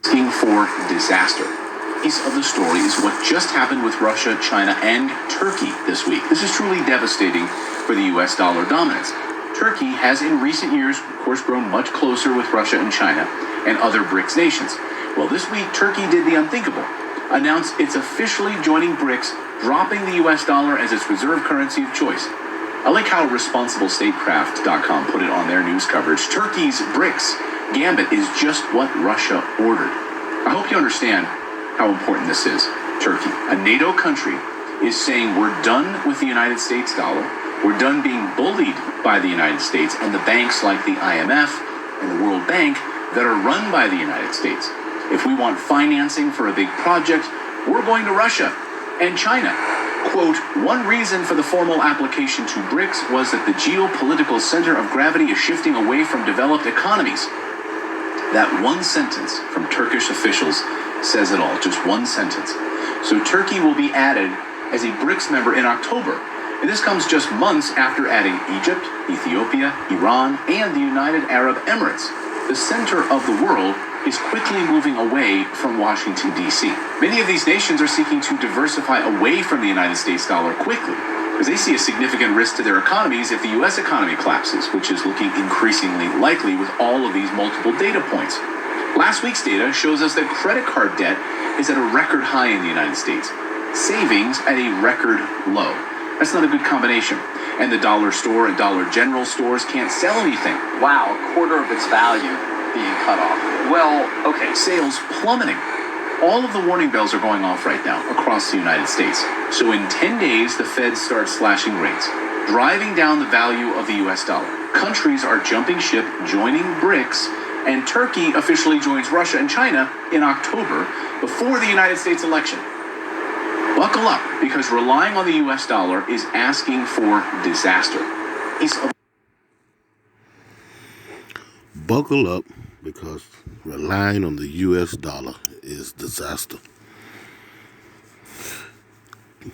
asking for disaster. Piece of the story is what just happened with Russia, China, and Turkey this week. This is truly devastating for the U.S. dollar dominance. Turkey has in recent years, of course, grown much closer with Russia and China and other BRICS nations. Well, this week, Turkey did the unthinkable. Announced it's officially joining BRICS, dropping the U.S. dollar as its reserve currency of choice. I like how ResponsibleStatecraft.com put it on their news coverage. Turkey's BRICS gambit is just what Russia ordered. I hope you understand how important this is. Turkey, a NATO country, is saying we're done with the United States dollar. We're done being bullied by the United States and the banks like the IMF and the World Bank that are run by the United States. If we want financing for a big project, we're going to Russia and China. Quote, one reason for the formal application to BRICS was that the geopolitical center of gravity is shifting away from developed economies. That one sentence from Turkish officials says it all, just one sentence. So Turkey will be added as a BRICS member in October. And this comes just months after adding Egypt, Ethiopia, Iran, and the United Arab Emirates. The center of the world is quickly moving away from Washington, D.C. Many of these nations are seeking to diversify away from the United States dollar quickly, because they see a significant risk to their economies if the U.S. economy collapses, which is looking increasingly likely with all of these multiple data points. Last week's data shows us that credit card debt is at a record high in the United States, savings at a record low. That's not a good combination. And the dollar store and Dollar General stores can't sell anything. Wow, a quarter of its value being cut off. Well, okay. Sales plummeting. All of the warning bells are going off right now across the United States. So in 10 days, the Fed starts slashing rates, driving down the value of the U.S. dollar. Countries are jumping ship, joining BRICS, and Turkey officially joins Russia and China in October before the United States election. Buckle up, because relying on the U.S. dollar is asking for disaster. Buckle up, because relying on the U.S. dollar is disaster.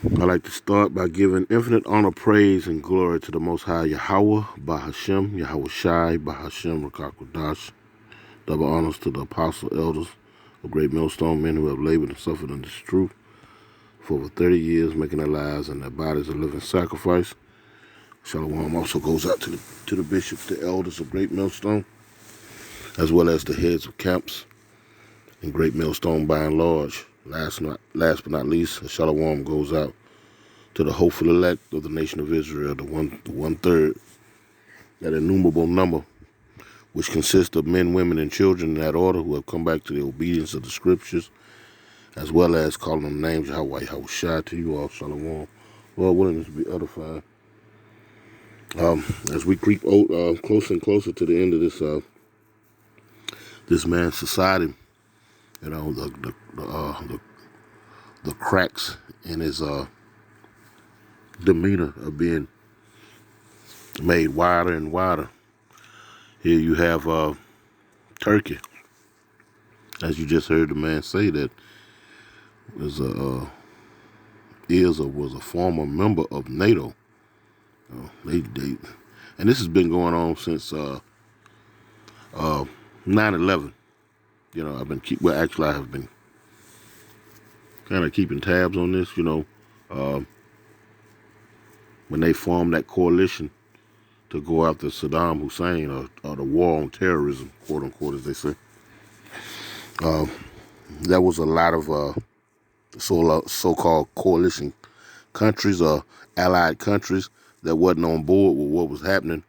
I'd like to start by giving infinite honor, praise, and glory to the Most High Yahweh, Bahashem, Yahweh Shai, Bahashem, Rakakwadash. Double honors to the apostle elders of Great Millstone, men who have labored and suffered in this truth for over 30 years, making their lives and their bodies a living sacrifice. Shalom also goes out to the bishops, the elders of Great Millstone, as well as the heads of camps in Great Millstone by and large. Last but not least, a shalom goes out to the hopeful elect of the nation of Israel, the one-third, that innumerable number, which consists of men, women, and children in that order, who have come back to the obedience of the scriptures, as well as calling them names, Yahweh, Yahweh Shai, to you all, shalom. Lord willing to be edified. As we creep closer and closer to the end of this man's society, you know, the cracks in his demeanor are being made wider and wider. Here you have Turkey, as you just heard the man say, that was a former member of NATO. And this has been going on since 9/11. You know, I have been kind of keeping tabs on this. You know, when they formed that coalition to go after Saddam Hussein, or the war on terrorism, quote unquote, as they say. There was a lot of so-called coalition countries or allied countries that wasn't on board with what was happening,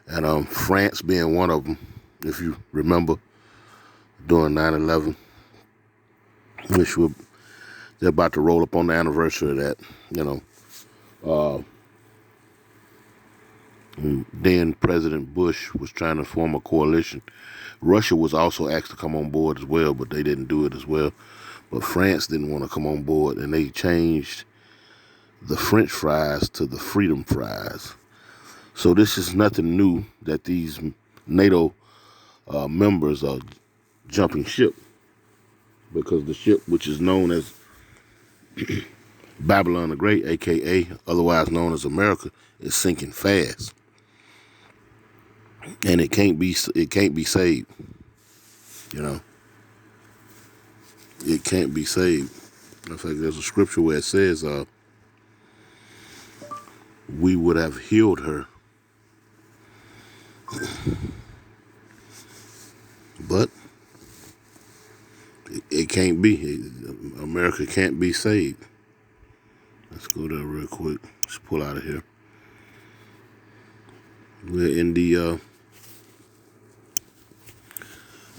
and France being one of them, if you remember, during 9/11, which they're about to roll up on the anniversary of that, you know. Then President Bush was trying to form a coalition. Russia was also asked to come on board as well, but they didn't do it as well. But France didn't want to come on board, and they changed the French fries to the freedom fries. So this is nothing new that these NATO members are jumping ship, because the ship, which is known as Babylon the Great, aka otherwise known as America, is sinking fast, and it can't be saved. You know, it can't be saved. In fact, there's a scripture where it says, we would have healed her, but it can't be. America can't be saved. Let's go there real quick. Let's pull out of here. We're in the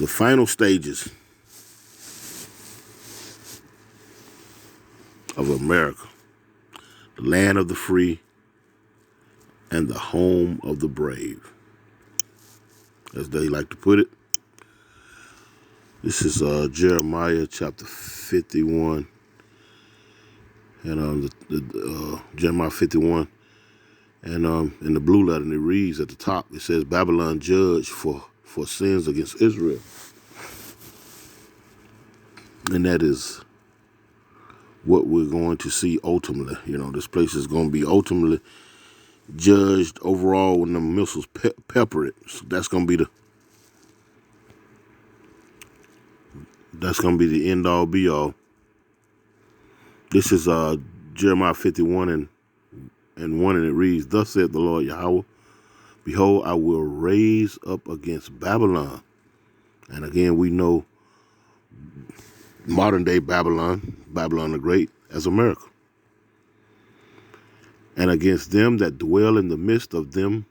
final stages of America, the land of the free and the home of the brave, as they like to put it. This is Jeremiah chapter 51, and Jeremiah 51, and in the blue letter, it reads at the top, it says, Babylon judged for sins against Israel. And that is what we're going to see ultimately. This place is going to be ultimately judged overall when the missiles pepper it. So that's going to be the end all be all. This is Jeremiah 51 and 1, and it reads, Thus saith the Lord Yahweh, Behold, I will raise up against Babylon. And again, we know modern day Babylon the Great, as America. And against them that dwell in the midst of them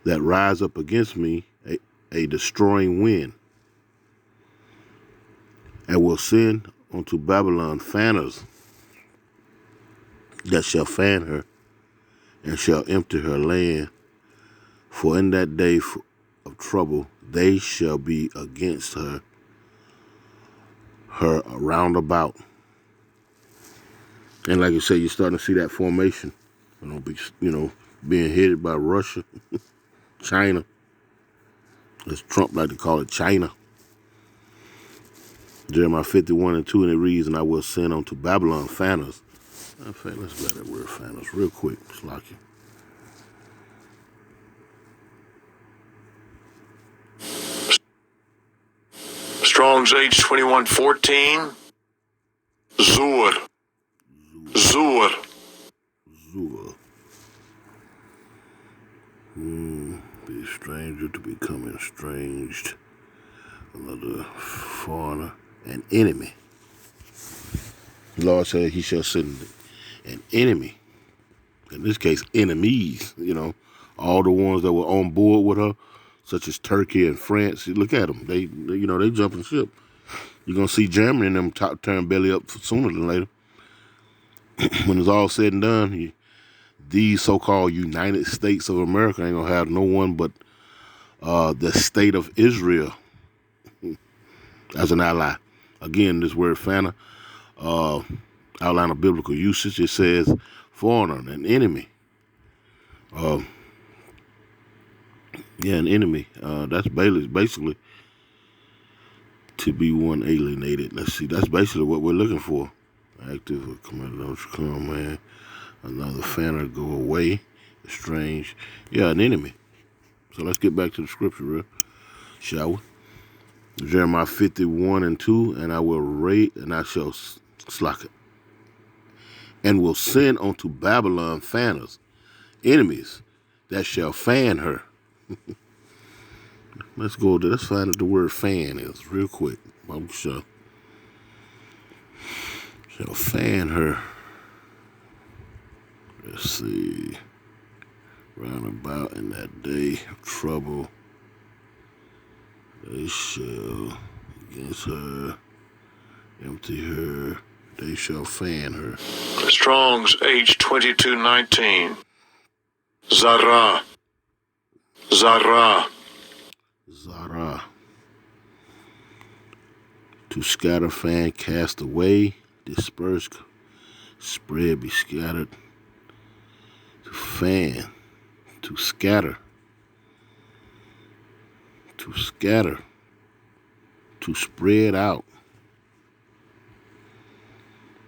that rise up against me, a destroying wind, and will send unto Babylon fanners that shall fan her and shall empty her land. For in that day of trouble they shall be against her round about. And like I say, you're starting to see that formation, being headed by Russia, China, as Trump like to call it, China. Jeremiah 51 and 2, and it reads, And I will send unto Babylon fanners. In fact, let's grab that word fanners real quick. It's like it. Strong's H2114. Zur. Be a stranger to become estranged. Another foreigner, an enemy. The Lord said he shall send an enemy. In this case, enemies, all the ones that were on board with her, such as Turkey and France. Look at them. They jumping ship. You're going to see Germany and them turn belly up sooner than later. When it's all said and done, these so-called United States of America ain't going to have no one but the state of Israel as an ally. Again, this word fana, outline of biblical usage, it says foreigner, an enemy. An enemy. That's basically to be one alienated. Let's see, that's basically what we're looking for. Active command, come, man. Another fanner go away. Strange. Yeah, an enemy. So let's get back to the scripture, shall we? Jeremiah 51 and 2, and I will rate, and I shall slack it, and will send unto Babylon fanners, enemies that shall fan her. Let's go there. Let's find out the word fan is real quick. I'm sure. Shall fan her. Let's see. Round about in that day of trouble, they shall against her, empty her, they shall fan her. Strong's H2219. Zara. To scatter, fan, cast away, disperse, spread, be scattered. To fan, to scatter, to spread out.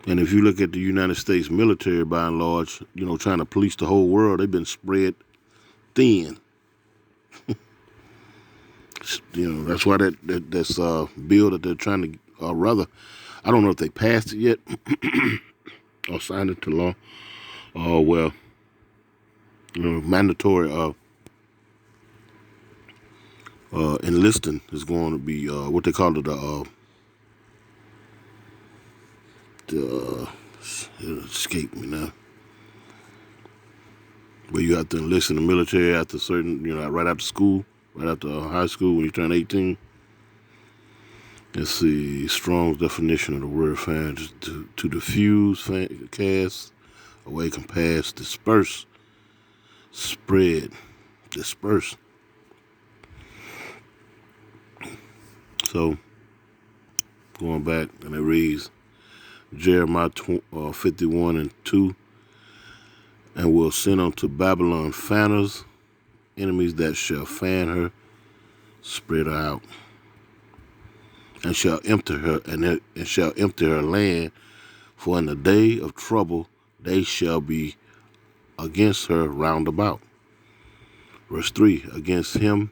And if you look at the United States military, by and large, trying to police the whole world, they've been spread thin. That's why that's bill that they're trying to rather. I don't know if they passed it yet or signed it to law. Well, mandatory enlisting is going to be what they call it it escaped me now. Where you have to enlist in the military after certain, right after school, right after high school when you turn 18. Let's see, Strong's definition of the word fan is to diffuse, cast, awaken, pass, disperse, spread, disperse. So, going back, and it reads, Jeremiah 51:2, and will send unto Babylon fanners, enemies that shall fan her, spread her out, and shall empty her, and shall empty her land, for in the day of trouble they shall be against her round about. Verse 3, against him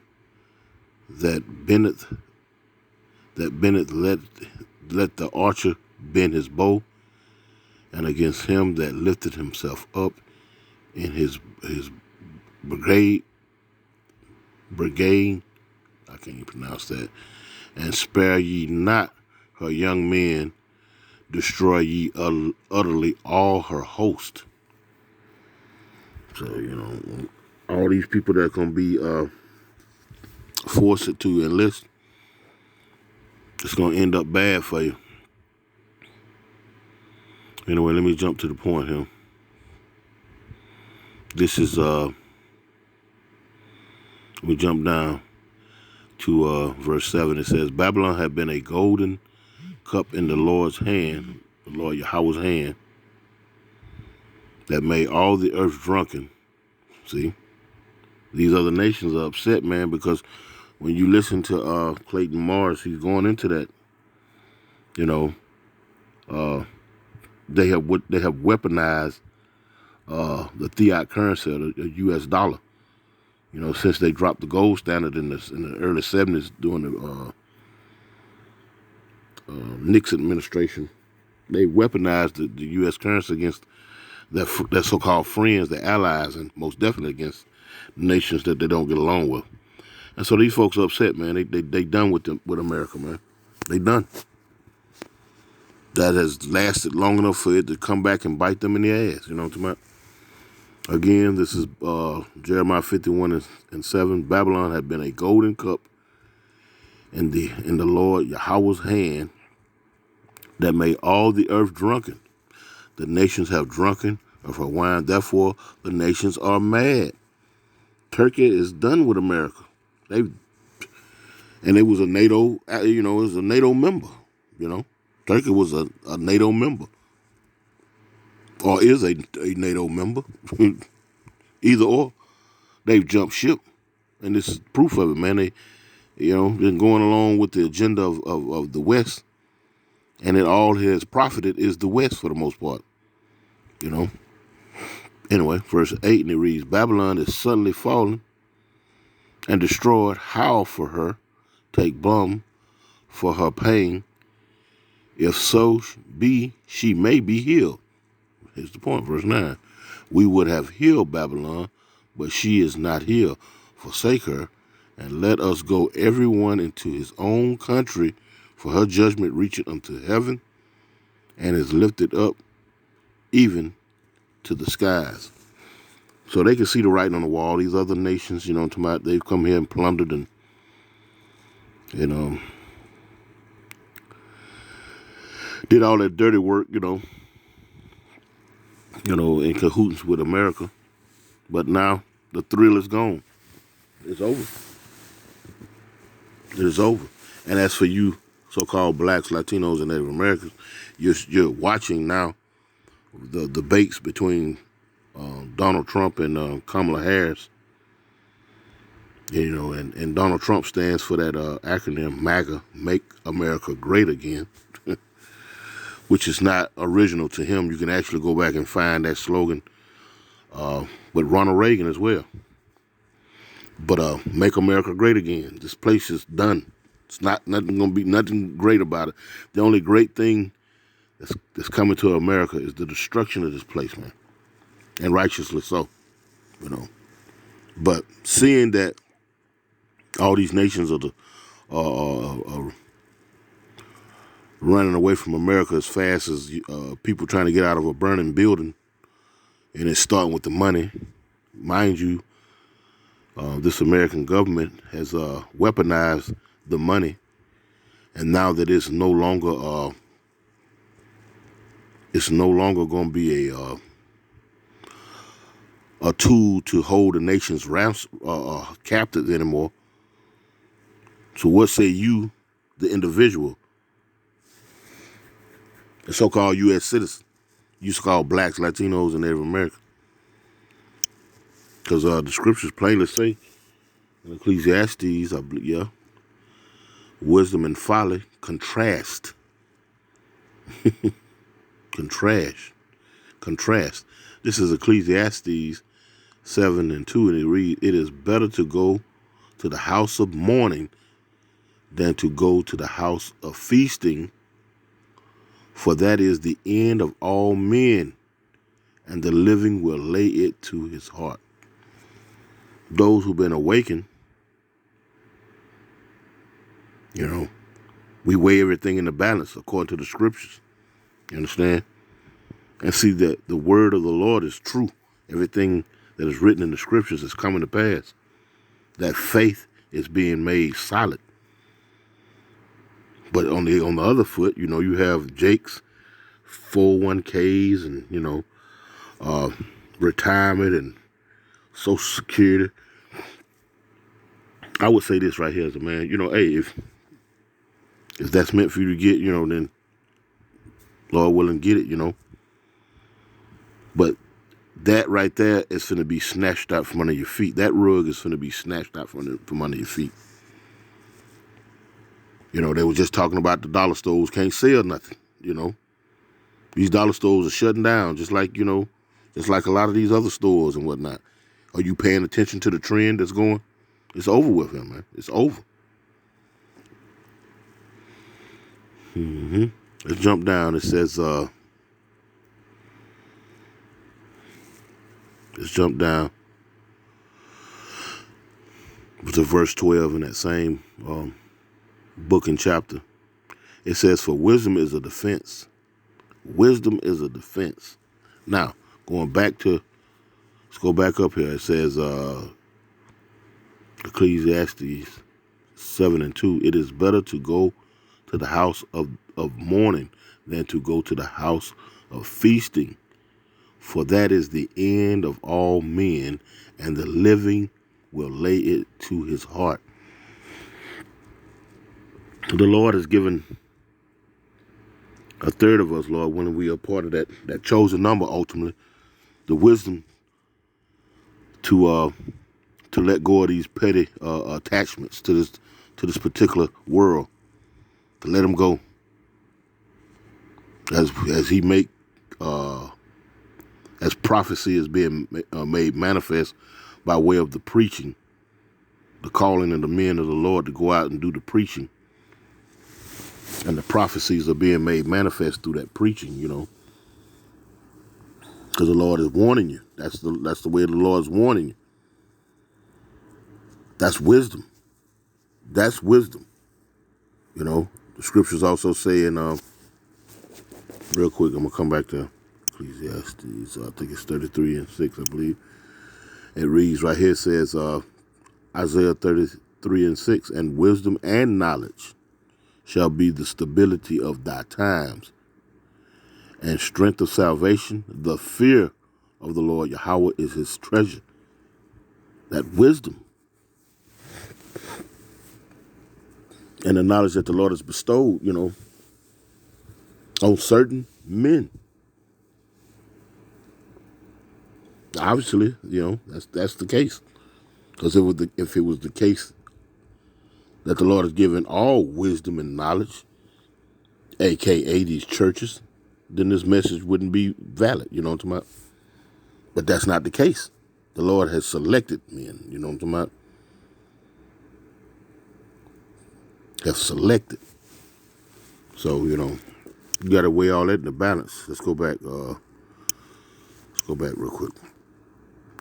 that bendeth let the archer bend his bow, and against him that lifted himself up in his brigade, I can't even pronounce that, and spare ye not her young men, destroy ye utterly all her host. So, all these people that are going to be forced to enlist, it's going to end up bad for you. Anyway, let me jump to the point here. This is, we jump down to verse 7. It says, Babylon had been a golden cup in the Lord's hand, the Lord Yahweh's hand, that made all the earth drunken. See? These other nations are upset, man, because when you listen to Clayton Morris, he's going into that, they have weaponized the fiat currency, the U.S. dollar. Since they dropped the gold standard in the early 70s during the Nixon administration, they weaponized the U.S. currency against their so-called friends, their allies, and most definitely against nations that they don't get along with. And so these folks are upset, man. They done with America, man. They done. That has lasted long enough for it to come back and bite them in the ass. You know what I'm talking about? Again, this is Jeremiah 51:7. Babylon had been a golden cup in the Lord Yahweh's hand that made all the earth drunken. The nations have drunken of her wine. Therefore, the nations are mad. Turkey is done with America. It was a NATO, it was a NATO member, Turkey was a NATO member. Or is a NATO member. Either or. They've jumped ship. And this is proof of it, man. They, been going along with the agenda of the West. And it all has profited is the West for the most part. Anyway, verse 8, and it reads, Babylon is suddenly fallen and destroyed. Howl for her, take balm for her pain. If so be, she may be healed. Here's the point, verse 9. We would have healed Babylon, but she is not healed. Forsake her, and let us go everyone into his own country, for her judgment reacheth unto heaven, and is lifted up even to the skies. So they can see the writing on the wall. These other nations, they've come here and plundered and, did all that dirty work, in cahoots with America. But now the thrill is gone. It's over. It is over. And as for you so-called blacks, Latinos, and Native Americans, you're watching now the debates between Donald Trump and Kamala Harris. And Donald Trump stands for that acronym MAGA, Make America Great Again, which is not original to him. You can actually go back and find that slogan with Ronald Reagan as well. But make America great again. This place is done. It's nothing gonna be nothing great about it. The only great thing that's coming to America is the destruction of this place, man, and righteously so, you know. But seeing that all these nations are running away from America as fast as people trying to get out of a burning building, and it's starting with the money, mind you. This American government has weaponized the money, and now that it's no longer going to be a tool to hold the nation's captive anymore. So what say you, the individual, the so-called U.S. citizen, used to call blacks, Latinos, and Native Americans? Because the scriptures plainly say in Ecclesiastes, I believe, yeah, wisdom and folly contrast. Contrast. This is Ecclesiastes 7:2, and it reads, "It is better to go to the house of mourning than to go to the house of feasting, for that is the end of all men, and the living will lay it to his heart." Those who've been awakened, we weigh everything in the balance according to the scriptures. You understand? And see that the word of the Lord is true. Everything that is written in the scriptures is coming to pass. That faith is being made solid. But on the other foot, you have Jake's 401ks and, retirement and Social Security. I would say this right here as a man, hey, if that's meant for you to get, then Lord willing, get it, But that right there is going to be snatched out from under your feet. That rug is going to be snatched out from under your feet. They were just talking about the dollar stores can't sell nothing, These dollar stores are shutting down, just like a lot of these other stores and whatnot. Are you paying attention to the trend that's going? It's over with him, man. It's over. Let's jump down. It says, let's jump down to verse 12 in that same book and chapter. It says, "For wisdom is a defense." Wisdom is a defense. Now, let's go back up here. It says, Ecclesiastes 7:2, "It is better to go to the house of mourning than to go to the house of feasting, for that is the end of all men, and the living will lay it to his heart." The Lord has given a third of us, Lord, when we are part of that chosen number, ultimately, the wisdom to let go of these petty attachments to this particular world, to let them go, as He make as prophecy is being made manifest by way of the preaching, the calling of the men of the Lord to go out and do the preaching. And the prophecies are being made manifest through that preaching, because the Lord is warning you. That's the way the Lord is warning you. That's wisdom. That's wisdom. The scriptures also say in real quick, I'm gonna come back to Ecclesiastes. I think it's 33:6, I believe. It reads right here. It says Isaiah 33:6, "And wisdom and knowledge shall be the stability of thy times, and strength of salvation. The fear of the Lord Yahweh is his treasure." That wisdom and the knowledge that the Lord has bestowed, on certain men. Obviously, that's the case. Because if it was the case that the Lord has given all wisdom and knowledge, aka these churches, then this message wouldn't be valid, you know what I'm talking about? But that's not the case. The Lord has selected men, you know what I'm talking about? have selected. So, you know, you got to weigh all that in the balance. Let's go back. Let's go back real quick.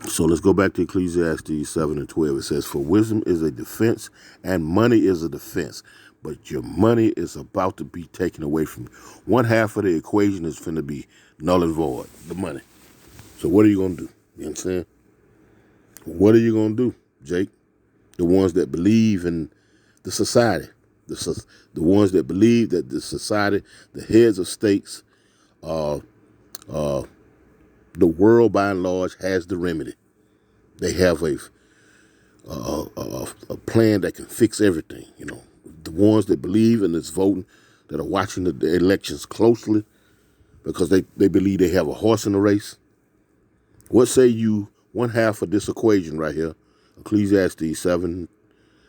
So let's go back to Ecclesiastes 7 and 12. It says, for wisdom is a defense and money is a defense. But your money is about to be taken away from you. One half of the equation is finna be null and void, the money. So what are you going to do? You understand? What are you going to do, Jake? The ones that believe in the society. The ones that believe that the society, the heads of states, the world by and large has the remedy. They have a plan that can fix everything. You know, the ones that believe in this voting, that are watching the elections closely because they believe they have a horse in the race. What say you, one half of this equation right here, Ecclesiastes 7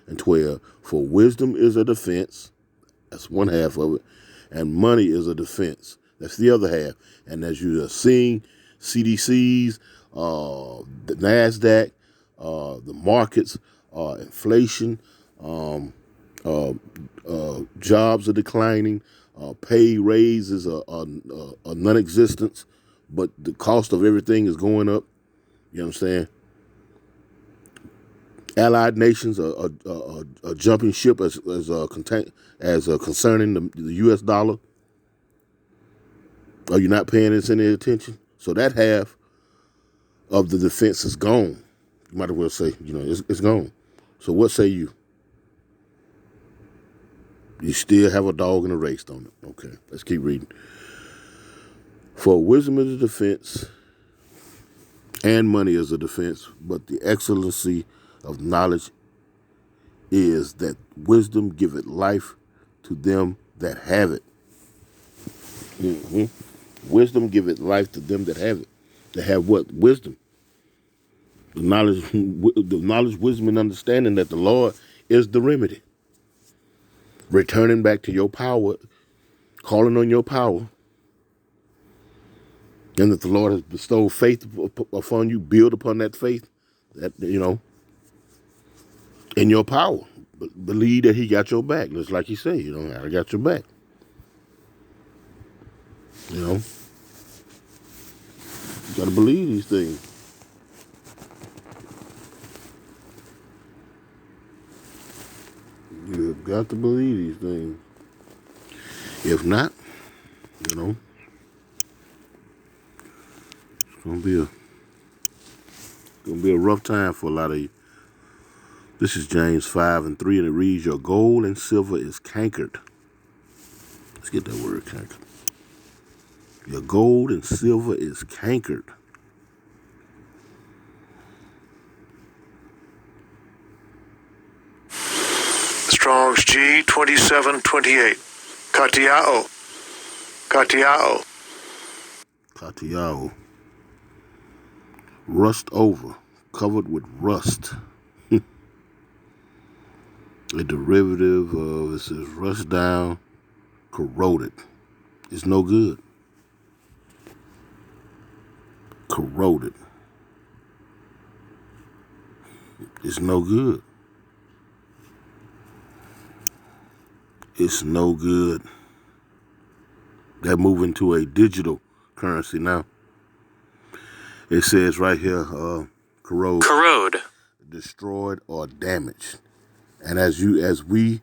and 12, for wisdom is a defense, that's one half of it, and money is a defense, that's the other half. And as you are seeing, CDCs, the NASDAQ, the markets, inflation, jobs are declining, pay raises are non-existent, but the cost of everything is going up. You know what I'm saying? Allied nations are jumping ship as concerning the U.S. dollar. Are you not paying this any attention? So that half of the defense is gone. You might as well say, you know, it's gone. So what say you? You still have a dog in the race, don't it? Okay, let's keep reading. For wisdom is a defense, and money is a defense, but the excellency of knowledge is that wisdom giveth life to them that have it. Mm-hmm. Wisdom giveth life to them that have it. That have what? Wisdom. The knowledge, wisdom, and understanding that the Lord is the remedy. Returning back to your power, calling on your power, and that the Lord has bestowed faith upon you. Build upon that faith, that, you know, in your power. Believe that He got your back, just like He said. You know, I got your back. You know, you got to believe these things. You've got to believe these things. If not, you know, it's gonna be a rough time for a lot of you. This is James 5 and 3, and it reads, your gold and silver is cankered. Let's get that word, cankered. Your gold and silver is cankered. Strong's G 2728. Katiao. Katiao. Katiao. Rust over, covered with rust. A derivative of, it says, rust down, corroded. It's no good. Corroded. It's no good. It's no good. They're moving to a digital currency now. It says right here, corrode. Corrode. Destroyed or damaged. And as we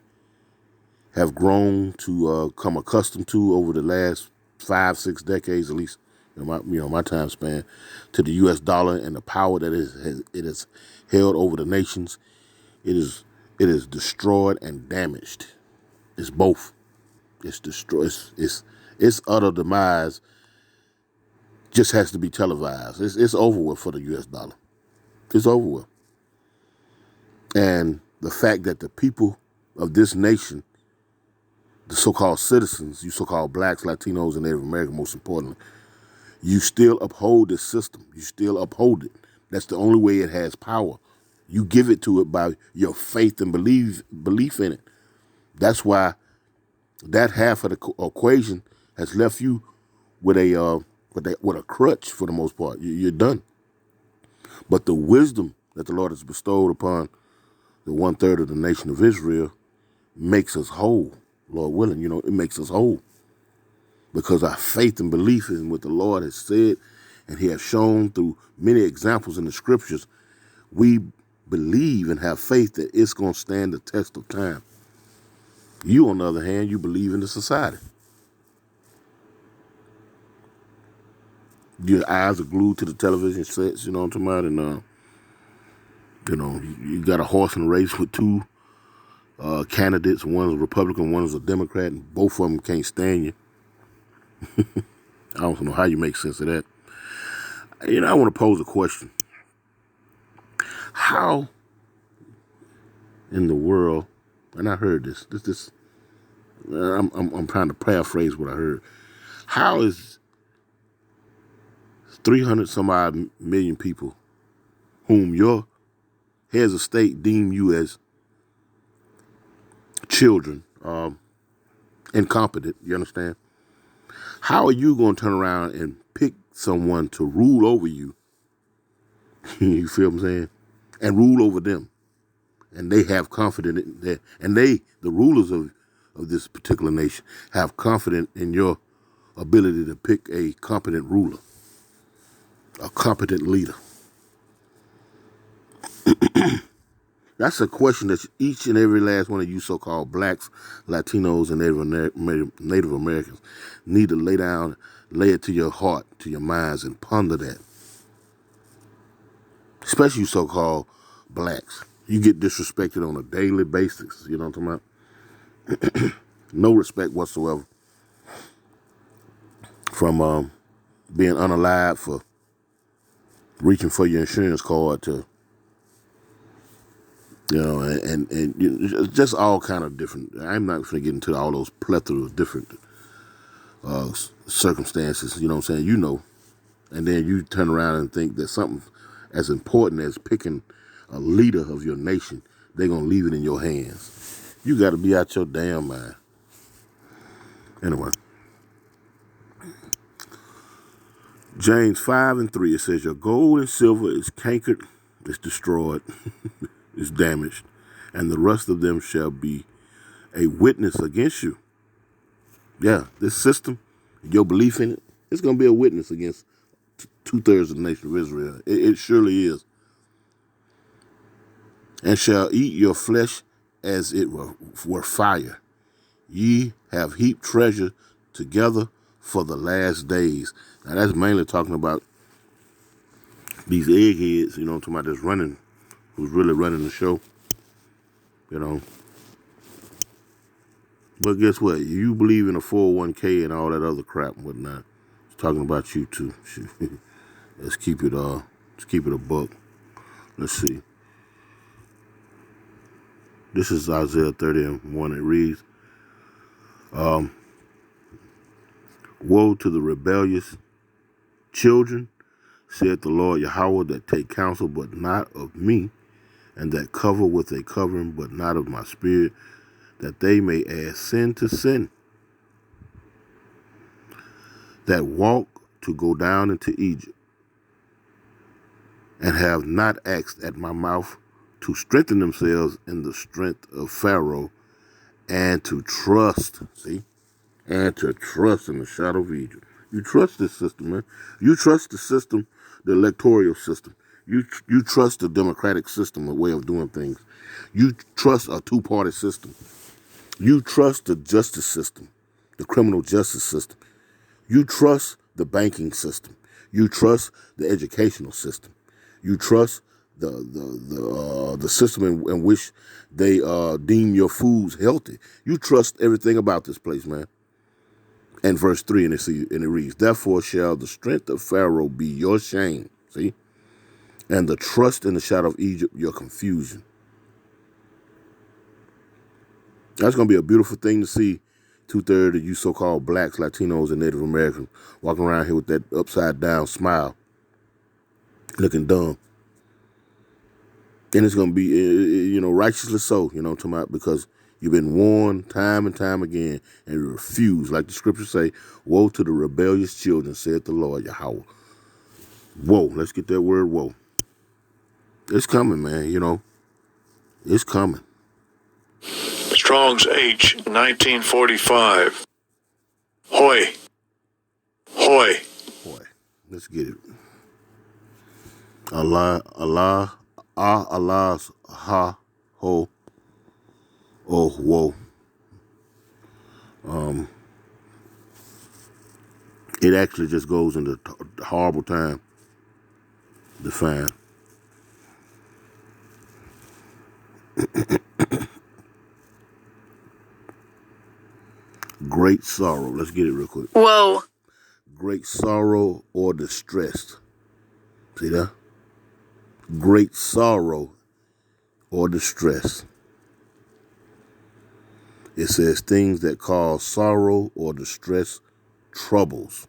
have grown to come accustomed to over the last 5-6 decades, at least in my time span, to the U.S. dollar and the power that it has held over the nations, it is destroyed and damaged. It's both. It's destroyed. Its utter demise just has to be televised. It's over with for the U.S. dollar. It's over with. And the fact that the people of this nation, the so-called citizens, you so-called blacks, Latinos, and Native Americans, most importantly, you still uphold this system. You still uphold it. That's the only way it has power. You give it to it by your faith and belief in it. That's why that half of the equation has left you with a crutch for the most part. You're done. But the wisdom that the Lord has bestowed upon the 1/3 of the nation of Israel makes us whole, Lord willing. It makes us whole because our faith and belief in what the Lord has said and he has shown through many examples in the scriptures. We believe and have faith that it's going to stand the test of time. You, on the other hand, you believe in the society. Your eyes are glued to the television sets, you know what I'm talking about? And, you got a horse in a race with two candidates. One is a Republican, one is a Democrat, and both of them can't stand you. I don't know how you make sense of that. I want to pose a question. How in the world, and I heard this, I'm trying to paraphrase what I heard. How is 300 some odd million people whom your heads of state deem you as children, incompetent, you understand? How are you going to turn around and pick someone to rule over you? You feel what I'm saying? And rule over them. And they have confidence in that. And the rulers of this particular nation, have confidence in your ability to pick a competent ruler, a competent leader. That's a question that each and every last one of you so-called blacks, Latinos, and Native Americans need to lay it to your heart, to your minds, and ponder that. Especially you so-called blacks. You get disrespected on a daily basis, you know what I'm talking about? No respect whatsoever. From being unalive for reaching for your insurance card to, and just all kind of different. I'm not going to get into all those plethora of different circumstances, you know what I'm saying? And then you turn around and think that something as important as picking a leader of your nation, they're going to leave it in your hands. You got to be out your damn mind. Anyway. James 5:3, it says, your gold and silver is cankered, is destroyed, is damaged, and the rest of them shall be a witness against you. Yeah, this system, your belief in it, it's going to be a witness against 2/3 of the nation of Israel. It surely is. And shall eat your flesh as it were fire. Ye have heaped treasure together for the last days. Now that's mainly talking about these eggheads, you know, talking about this running, who's really running the show, you know. But guess what? You believe in a 401k and all that other crap and whatnot. It's talking about you too. Let's keep it a buck. Let's see. This is Isaiah 30:1. It reads, woe to the rebellious children, saith the Lord Yahweh, that take counsel but not of me, and that cover with a covering but not of my spirit, that they may add sin to sin, that walk to go down into Egypt, and have not asked at my mouth, to strengthen themselves in the strength of Pharaoh, and to trust, and to trust in the shadow of Egypt. You trust this system, man. You trust the system, the electoral system. You trust the democratic system, a way of doing things. You trust a two-party system. You trust the justice system, the criminal justice system. You trust the banking system. You trust the educational system. You trust the system in which they deem your foods healthy. You trust everything about this place, man. And verse 3, and it reads, therefore shall the strength of Pharaoh be your shame, see? And the trust in the shadow of Egypt your confusion. That's going to be a beautiful thing to see 2/3 of you so-called blacks, Latinos, and Native Americans walking around here with that upside down smile, looking dumb. And it's going to be, righteously so, you know what I'm talking about, because you've been warned time and time again, and you refuse. Like the scriptures say, woe to the rebellious children, saith the Lord Yahweh. Whoa, let's get that word, whoa. It's coming, man, It's coming. Strong Strong's H, 1945. Hoy. Hoy. Boy, let's get it. Allah's ha, ho, oh, whoa. It actually just goes into horrible time. Define. Great sorrow. Let's get it real quick. Whoa. Great sorrow or distress. See that? Great sorrow or distress. It says things that cause sorrow or distress, troubles,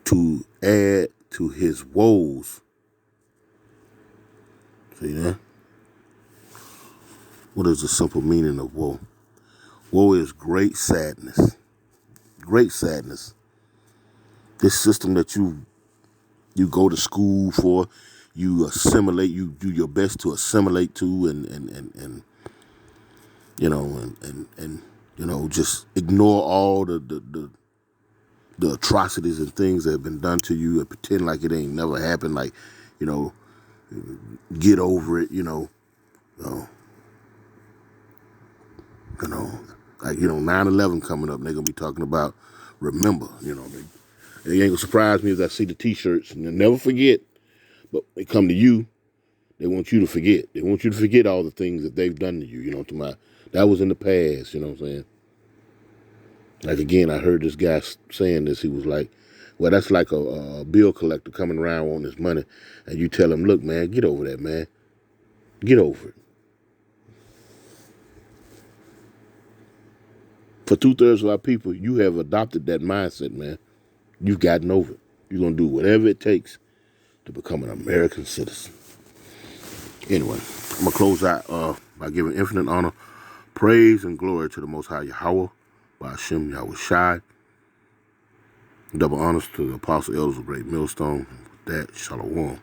to add to his woes. See that? What is the simple meaning of woe? Woe is great sadness. Great sadness. This system that you go to school for, you assimilate, you do your best to assimilate to and just ignore all the atrocities and things that have been done to you and pretend like it ain't never happened, like, get over it, like, 9/11 coming up, they're gonna be talking about remember, it ain't gonna surprise me as I see the t-shirts and they'll never forget, but they come to you, they want you to forget. They want you to forget all the things that they've done to you, that was in the past, you know what I'm saying? Like, again, I heard this guy saying this. He was like, well, that's like a bill collector coming around wanting his money, and you tell him, look, man, get over that, man. Get over it. For 2/3 of our people, you have adopted that mindset, man. You've gotten over it. You're going to do whatever it takes to become an American citizen. Anyway, I'm going to close out by giving infinite honor, praise, and glory to the Most High Yahweh, by Hashem Yahweh Shai. Double honors to the apostle elders of Great Millstone. With that, Shalom.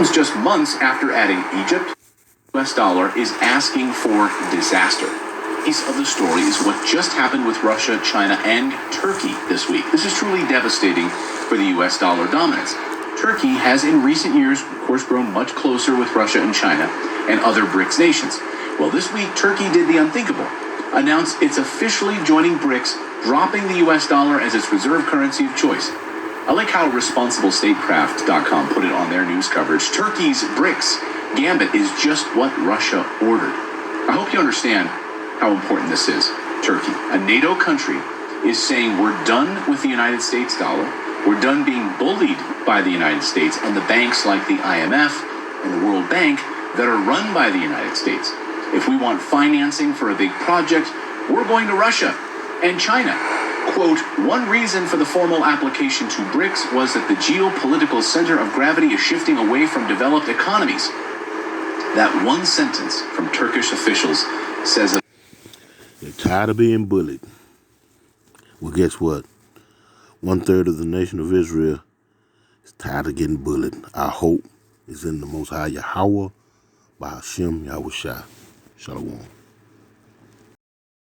It's just months after adding Egypt, the US dollar is asking for disaster. Piece of the story is what just happened with Russia, China, and Turkey this week. This is truly devastating for the US dollar dominance. Turkey has in recent years, of course, grown much closer with Russia and China and other BRICS nations. Well, this week, Turkey did the unthinkable. Announced it's officially joining BRICS, dropping the US dollar as its reserve currency of choice. I like how ResponsibleStatecraft.com put it on their news coverage. Turkey's BRICS gambit is just what Russia ordered. I hope you understand how important this is. Turkey, a NATO country, is saying we're done with the United States dollar. We're done being bullied by the United States and the banks like the IMF and the World Bank that are run by the United States. If we want financing for a big project, we're going to Russia and China. Quote, one reason for the formal application to BRICS was that the geopolitical center of gravity is shifting away from developed economies. That one sentence from Turkish officials says they're tired of being bullied. Well, guess what? 1/3 of the nation of Israel is tired of getting bullied. Our hope is in the Most High Yahweh, by Hashem Yahweh Shai. Shalom.